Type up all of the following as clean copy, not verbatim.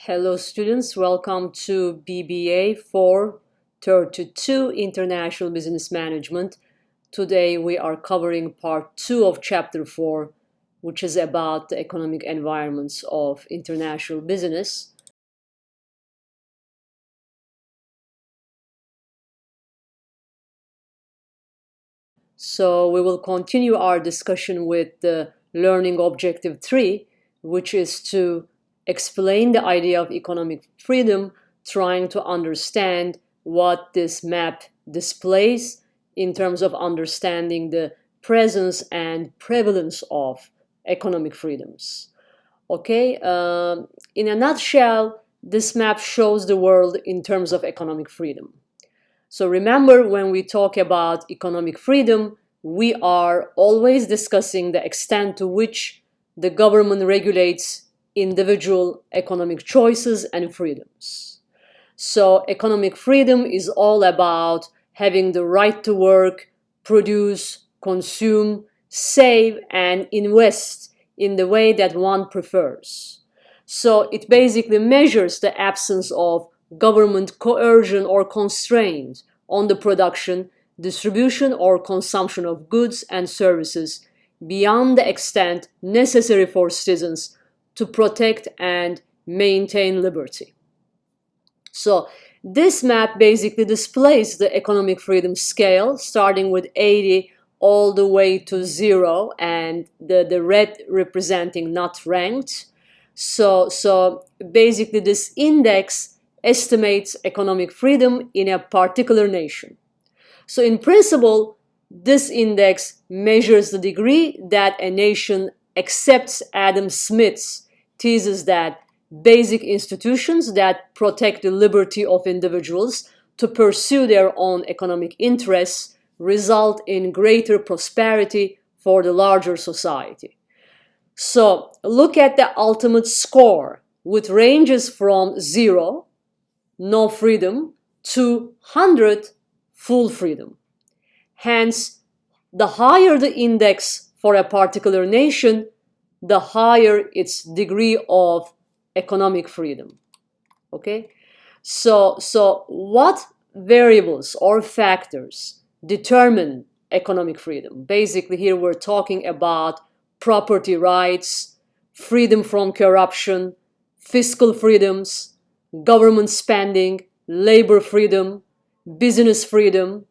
Hello students, welcome to BBA 432 International Business Management. Today we are covering part 2 of chapter 4, which is about the economic environments of international business. So we will continue our discussion with the learning objective 3, which is to explain the idea of economic freedom, trying to understand what this map displays in terms of understanding the presence and prevalence of economic freedoms. Okay, in a nutshell, this map shows the world in terms of economic freedom. So remember, when we talk about economic freedom, we are always discussing the extent to which the government regulates individual economic choices and freedoms. So economic freedom is all about having the right to work, produce, consume, save, and invest in the way that one prefers. So it basically measures the absence of government coercion or constraint on the production, distribution, or consumption of goods and services beyond the extent necessary for citizens to protect and maintain liberty. So this map basically displays the economic freedom scale, starting with 80 all the way to 0, and the red representing not ranked. So basically this index estimates economic freedom in a particular nation. So in principle, this index measures the degree that a nation accepts Adam Smith's thesis that basic institutions that protect the liberty of individuals to pursue their own economic interests result in greater prosperity for the larger society. So look at the ultimate score, which ranges from 0, no freedom, to 100, full freedom. Hence, the higher the index for a particular nation, the higher its degree of economic freedom. Okay? So what variables or factors determine economic freedom? Basically, here we're talking about property rights, freedom from corruption, fiscal freedoms, government spending, labor freedom, business freedom,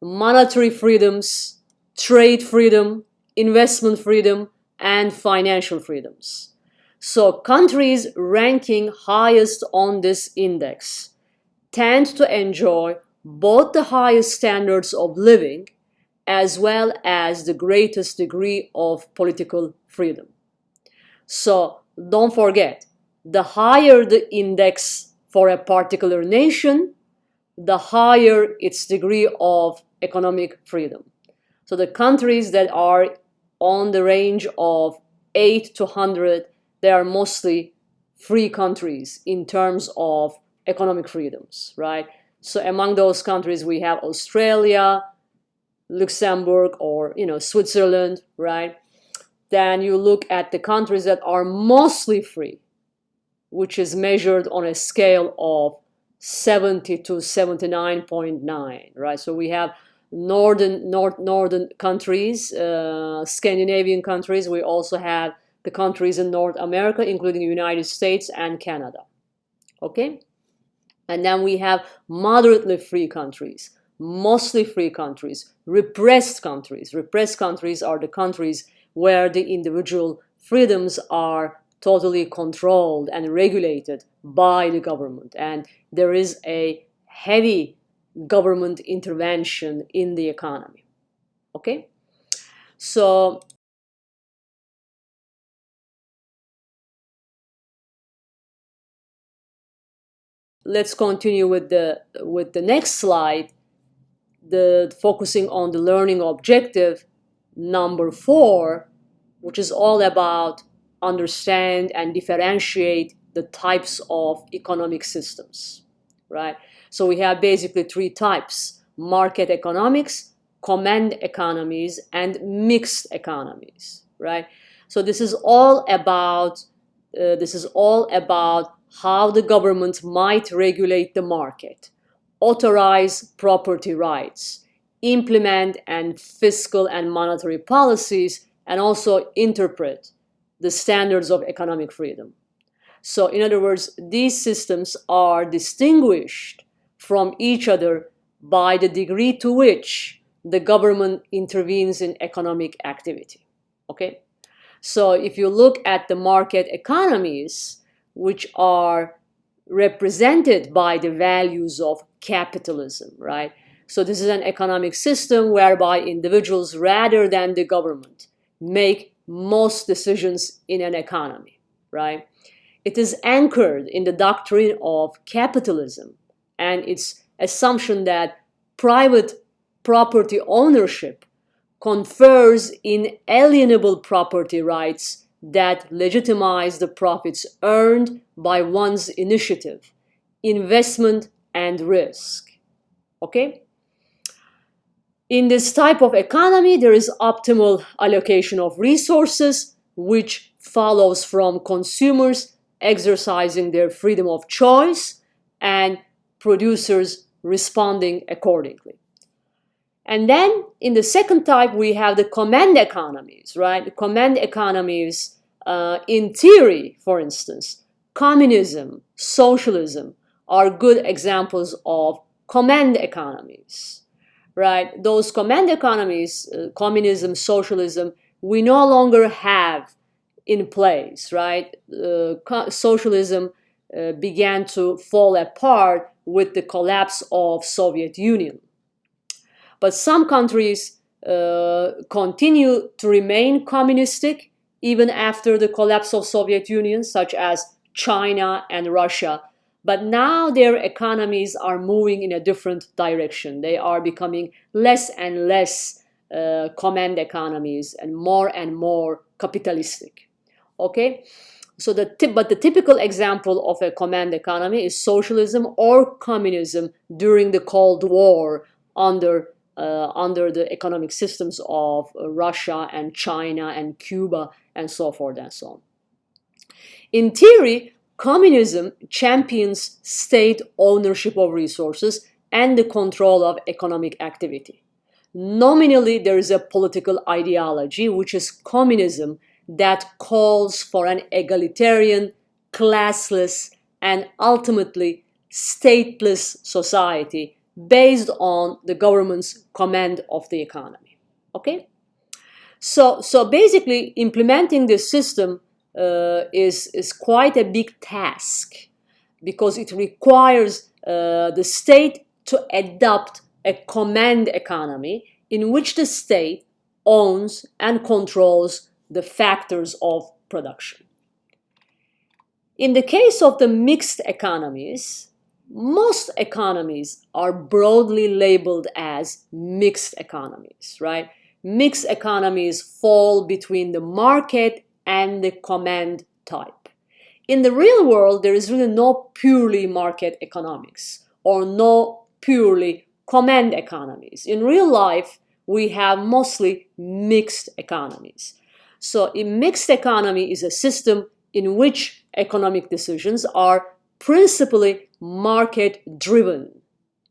monetary freedoms, trade freedom, investment freedom, and financial freedoms. So countries ranking highest on this index tend to enjoy both the highest standards of living as well as the greatest degree of political freedom. So don't forget, the higher the index for a particular nation, the higher its degree of economic freedom. So the countries that are on the range of 8 to 100, they are mostly free countries in terms of economic freedoms, right? So among those countries, we have Australia, Luxembourg, or Switzerland, right? Then you look at the countries that are mostly free, which is measured on a scale of 70 to 79.9, right? So we have northern countries, Scandinavian countries. We also have the countries in North America, including the United States and Canada. Okay? And then we have moderately free countries, mostly free countries, repressed countries. Repressed countries are the countries where the individual freedoms are totally controlled and regulated by the government, and there is a heavy government intervention in the economy. Okay? So let's continue with the next slide, the focusing on the learning objective number 4, which is all about understand and differentiate the types of economic systems, right? So we have basically 3 types: market economics, command economies, and mixed economies, right? So this is all about how the government might regulate the market, authorize property rights, implement and fiscal and monetary policies, and also interpret the standards of economic freedom. So in other words, these systems are distinguished from each other by the degree to which the government intervenes in economic activity. Okay? So if you look at the market economies, which are represented by the values of capitalism, right? So this is an economic system whereby individuals, rather than the government, make most decisions in an economy, right? It is anchored in the doctrine of capitalism and its assumption that private property ownership confers inalienable property rights that legitimize the profits earned by one's initiative, investment, and risk. Okay? In this type of economy, there is optimal allocation of resources, which follows from consumers exercising their freedom of choice and producers responding accordingly. And then in the second type, we have the command economies, right? The command economies, in theory, for instance, communism, socialism are good examples of command economies, right? Those command economies, communism, socialism, we no longer have in place, right? Socialism began to fall apart with the collapse of Soviet Union. But some countries continue to remain communistic even after the collapse of Soviet Union, such as China and Russia. But now their economies are moving in a different direction. They are becoming less and less command economies and more capitalistic. Okay? So but the typical example of a command economy is socialism or communism during the Cold War under the economic systems of Russia and China and Cuba and so forth and so on. In theory, communism champions state ownership of resources and the control of economic activity. Nominally, there is a political ideology, which is communism, that calls for an egalitarian, classless, and ultimately stateless society based on the government's command of the economy. Okay? So basically, implementing this system is quite a big task because it requires the state to adopt a command economy in which the state owns and controls the factors of production. In the case of the mixed economies, most economies are broadly labeled as mixed economies, right? Mixed economies fall between the market and the command type. In the real world, there is really no purely market economics or no purely command economies. In real life, we have mostly mixed economies. So a mixed economy is a system in which economic decisions are principally market-driven,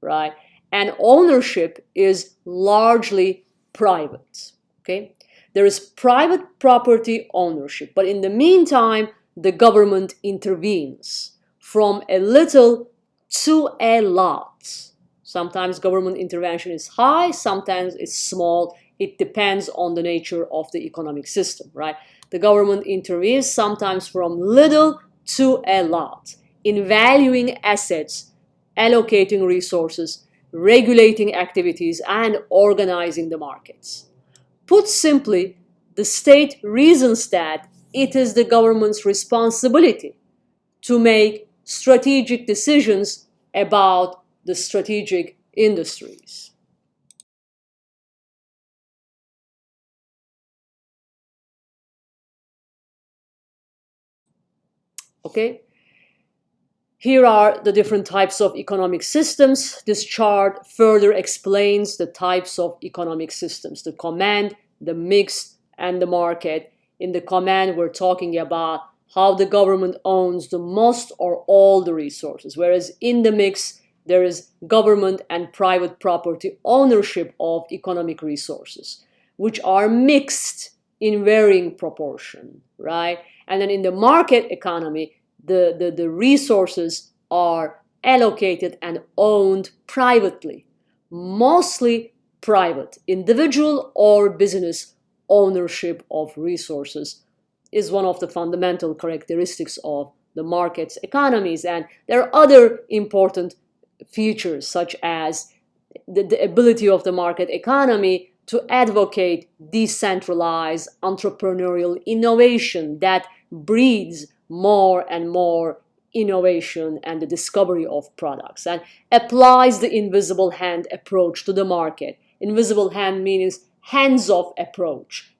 right? And ownership is largely private, okay? There is private property ownership, but in the meantime, the government intervenes from a little to a lot. Sometimes government intervention is high, sometimes it's small. It depends on the nature of the economic system, right? The government intervenes sometimes from little to a lot in valuing assets, allocating resources, regulating activities, and organizing the markets. Put simply, the state reasons that it is the government's responsibility to make strategic decisions about the strategic industries. Okay? Here are the different types of economic systems. This chart further explains the types of economic systems: the command, the mixed, and the market. In the command, we're talking about how the government owns the most or all the resources, whereas in the mix, there is government and private property ownership of economic resources, which are mixed in varying proportion, right? And then in the market economy, the resources are allocated and owned privately, mostly private. Individual or business ownership of resources is one of the fundamental characteristics of the market's economies. And there are other important features, such as the ability of the market economy to advocate decentralized entrepreneurial innovation that breeds more and more innovation and the discovery of products, and applies the invisible hand approach to the market. Invisible hand means hands-off approach,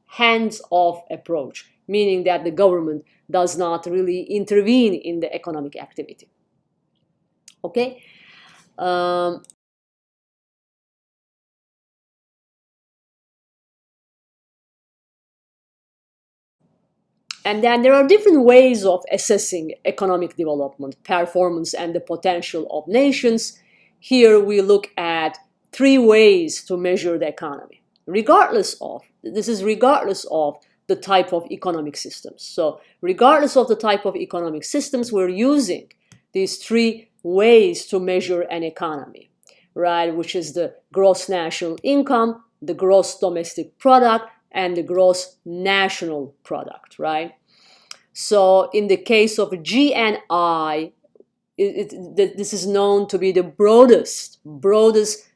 meaning that the government does not really intervene in the economic activity. Okay? And then there are different ways of assessing economic development, performance, and the potential of nations. Here we look at three ways to measure the economy, regardless of the type of economic systems. So regardless of the type of economic systems, we're using these three ways to measure an economy, right? Which is the gross national income, the gross domestic product, and the gross national product, right? So in the case of GNI, this is known to be the broadest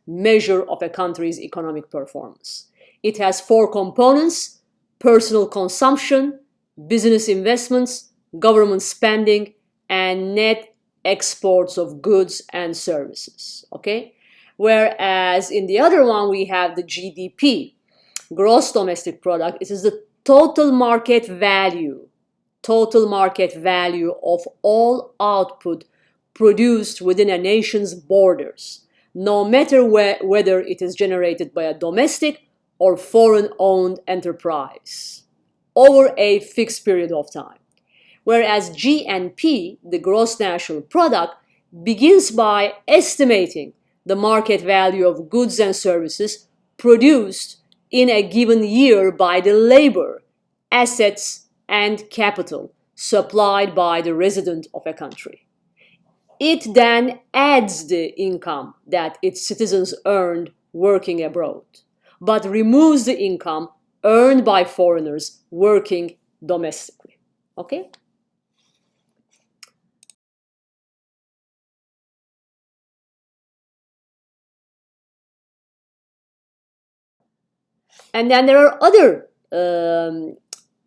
measure of a country's economic performance. It has four components: personal consumption, business investments, government spending, and net exports of goods and services, okay? Whereas in the other one, we have the GDP, gross domestic product. It is the total market value of all output produced within a nation's borders, no matter whether it is generated by a domestic or foreign-owned enterprise, over a fixed period of time. Whereas GNP, the gross national product, begins by estimating the market value of goods and services produced in a given year by the labor, assets, and capital supplied by the resident of a country. It then adds the income that its citizens earned working abroad, but removes the income earned by foreigners working domestically. Okay? And then there are other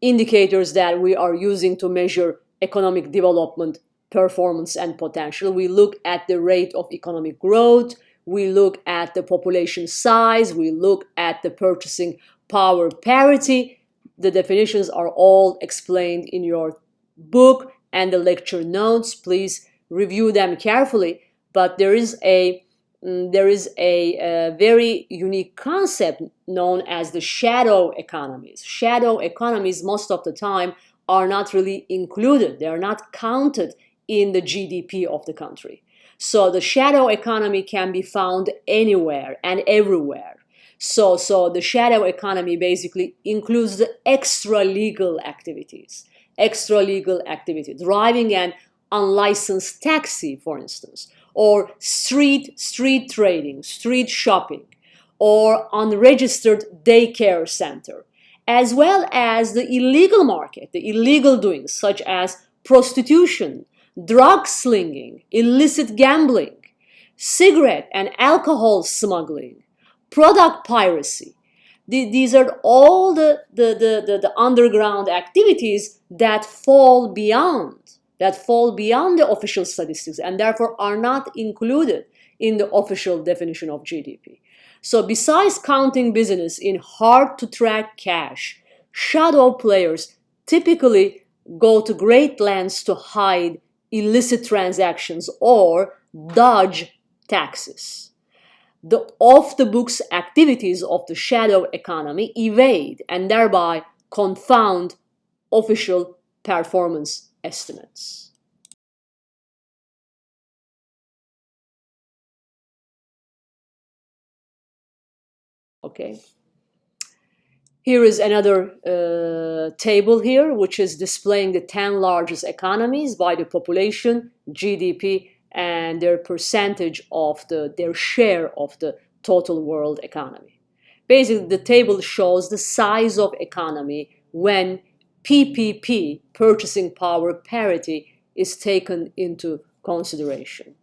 indicators that we are using to measure economic development, performance, and potential. We look at the rate of economic growth, we look at the population size, we look at the purchasing power parity. The definitions are all explained in your book and the lecture notes. Please review them carefully. But there is a very unique concept known as the shadow economies. Shadow economies, most of the time, are not really included. They are not counted in the GDP of the country. So the shadow economy can be found anywhere and everywhere. So the shadow economy basically includes the extra-legal activities. Driving an unlicensed taxi, for instance, or street trading, street shopping, or unregistered daycare center, as well as the illegal market, the illegal doings such as prostitution, drug slinging, illicit gambling, cigarette and alcohol smuggling, product piracy. These are all the underground activities that fall beyond the official statistics and therefore are not included in the official definition of GDP. So besides counting business in hard-to-track cash, shadow players typically go to great lengths to hide illicit transactions or dodge taxes. The off-the-books activities of the shadow economy evade and thereby confound official performance estimates. Okay. Here is another table here, which is displaying the 10 largest economies by the population, GDP, and their percentage of their share of the total world economy. Basically, the table shows the size of economy when PPP, purchasing power parity, is taken into consideration.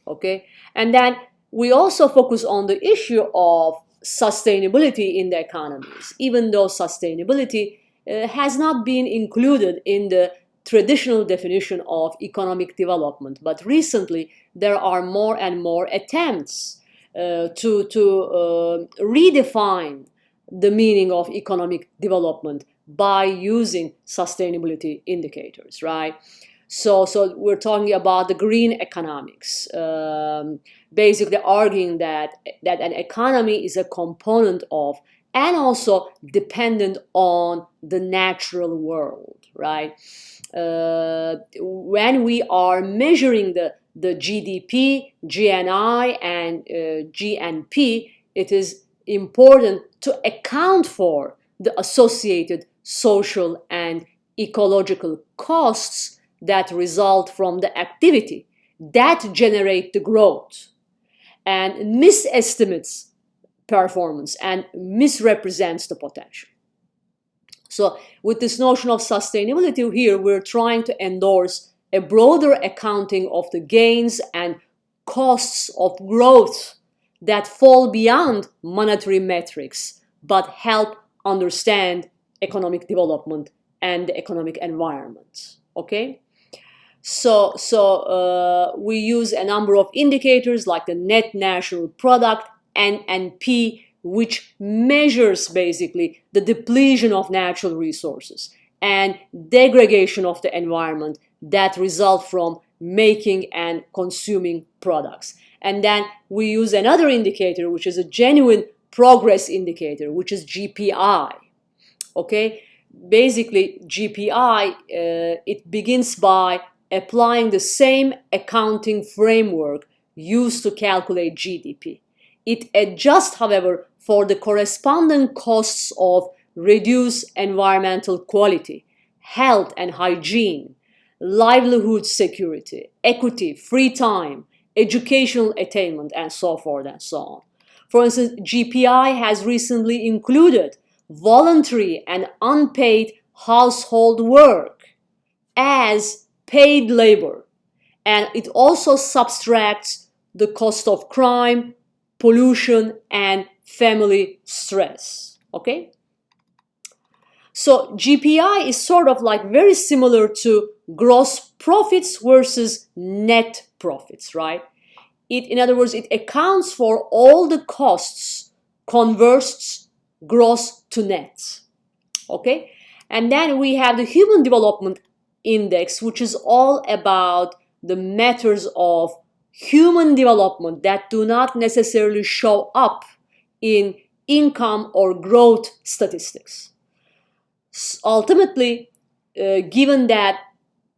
Okay, and then we also focus on the issue of sustainability in the economies, even though sustainability has not been included in the traditional definition of economic development. But recently, there are more and more attempts to redefine the meaning of economic development by using sustainability indicators, right? So we're talking about the green economics, basically arguing that an economy is a component of and also dependent on the natural world, right? When we are measuring the GDP, GNI, and GNP, it is important to account for the associated social and ecological costs that result from the activity that generate the growth and misestimates performance and misrepresents the potential. So with this notion of sustainability here, we're trying to endorse a broader accounting of the gains and costs of growth that fall beyond monetary metrics but help understand economic development and the economic environment. Okay? So we use a number of indicators like the net national product, NNP, which measures basically the depletion of natural resources and degradation of the environment that result from making and consuming products. And then we use another indicator, which is a genuine progress indicator, which is GPI. Okay, basically GPI, it begins by applying the same accounting framework used to calculate GDP. It adjusts, however, for the corresponding costs of reduced environmental quality, health and hygiene, livelihood security, equity, free time, educational attainment, and so forth and so on. For instance, GPI has recently included voluntary and unpaid household work as paid labor, and it also subtracts the cost of crime, pollution, and family stress. Okay, so GPI is sort of like very similar to gross profits versus net profits, right? In other words, it accounts for all the costs, converts gross to net. Okay, and then we have the Human Development Index, which is all about the matters of human development that do not necessarily show up in income or growth statistics. Ultimately, given that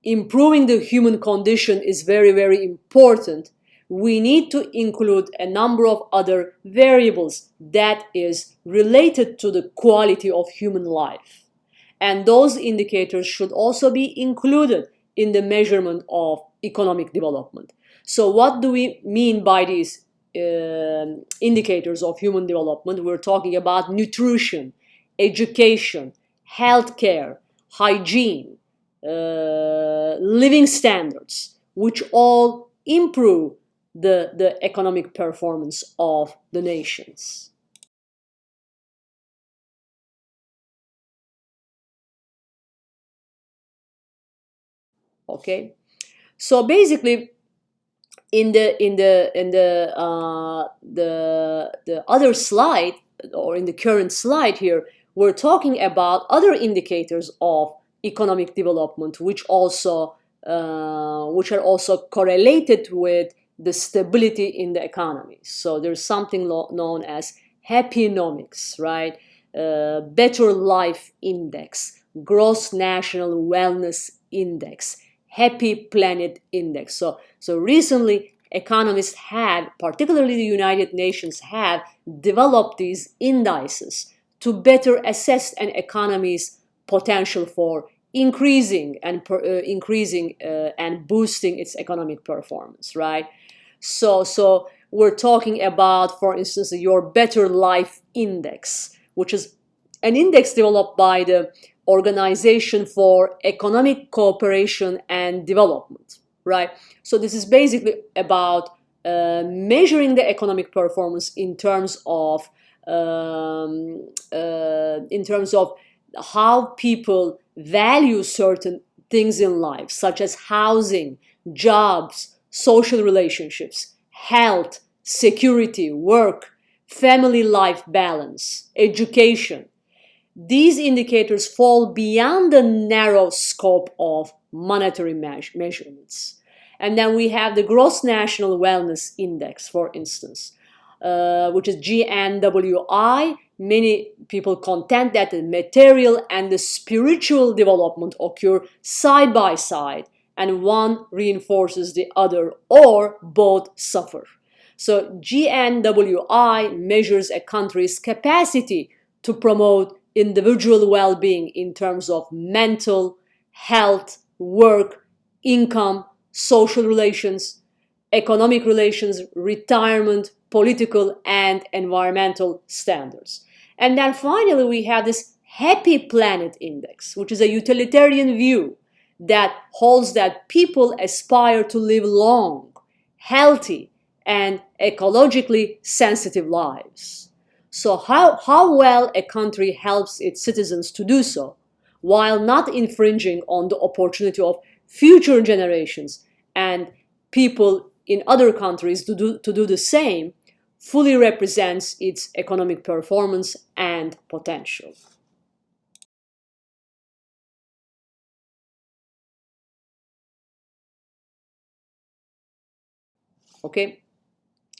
improving the human condition is very, very important, we need to include a number of other variables that is related to the quality of human life. And those indicators should also be included in the measurement of economic development. So what do we mean by these indicators of human development? We're talking about nutrition, education, healthcare, hygiene, living standards, which all improve the economic performance of the nations. Okay, so basically, in the other slide, or in the current slide here, we're talking about other indicators of economic development, which are also correlated with the stability in the economy. So there's something known as Happynomics, right? Better Life Index, Gross National Wellness Index, Happy Planet Index. So recently, economists have, particularly the United Nations, have developed these indices to better assess an economy's potential for increasing and boosting its economic performance, right? So we're talking about, for instance, your Better Life Index, which is an index developed by the Organization for Economic Cooperation and Development, right? So this is basically about measuring the economic performance in terms of how people value certain things in life, such as housing, jobs, social relationships, health, security, work, family life balance, education. These indicators fall beyond the narrow scope of monetary measurements. And then we have the Gross National Wellness Index, for instance, which is GNWI. Many people contend that the material and the spiritual development occur side by side, and one reinforces the other, or both suffer. So GNWI measures a country's capacity to promote individual well-being in terms of mental health, work, income, social relations, economic relations, retirement, political and environmental standards. And then finally, we have this Happy Planet Index, which is a utilitarian view that holds that people aspire to live long, healthy, and ecologically sensitive lives. So how well a country helps its citizens to do so, while not infringing on the opportunity of future generations and people in other countries to do the same, fully represents its economic performance and potential. Okay?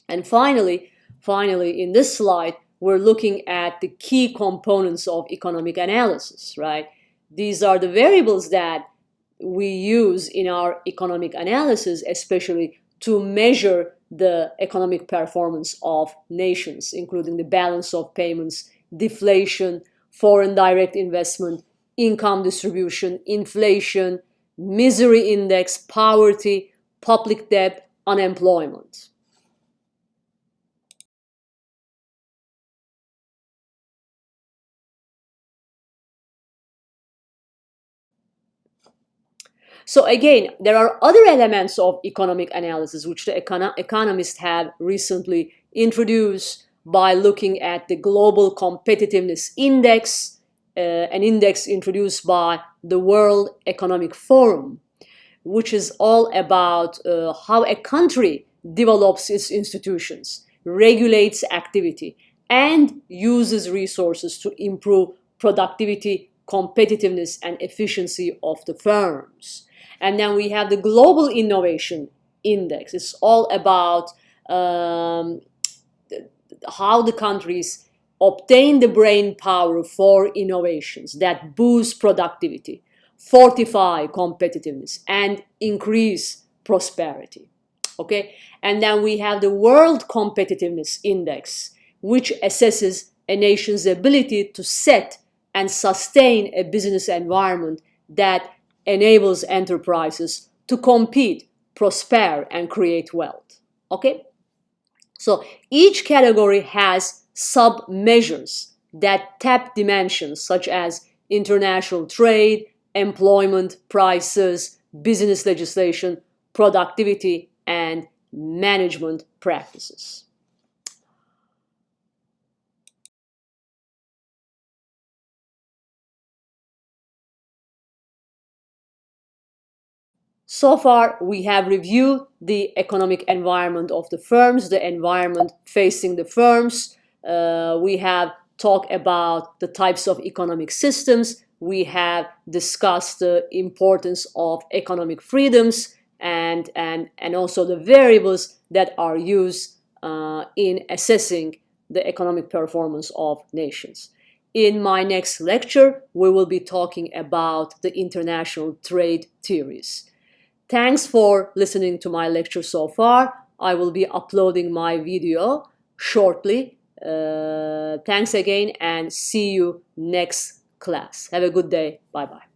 And finally, in this slide, we're looking at the key components of economic analysis, right? These are the variables that we use in our economic analysis, especially to measure the economic performance of nations, including the balance of payments, deflation, foreign direct investment, income distribution, inflation, misery index, poverty, public debt, unemployment. So again, there are other elements of economic analysis which the economists have recently introduced by looking at the Global Competitiveness Index, an index introduced by the World Economic Forum, which is all about how a country develops its institutions, regulates activity, and uses resources to improve productivity, competitiveness, and efficiency of the firms. And then we have the Global Innovation Index. It's all about how the countries obtain the brain power for innovations that boost productivity, fortify competitiveness, and increase prosperity. Okay? And then we have the World Competitiveness Index, which assesses a nation's ability to set and sustain a business environment that enables enterprises to compete, prosper, and create wealth. Okay? So each category has sub-measures that tap dimensions such as international trade, employment, prices, business legislation, productivity, and management practices. So far, we have reviewed the economic environment of the firms, the environment facing the firms. We have talked about the types of economic systems. We have discussed the importance of economic freedoms and also the variables that are used in assessing the economic performance of nations. In my next lecture, we will be talking about the international trade theories. Thanks for listening to my lecture so far. I will be uploading my video shortly. Thanks again and see you next class. Have a good day. Bye-bye.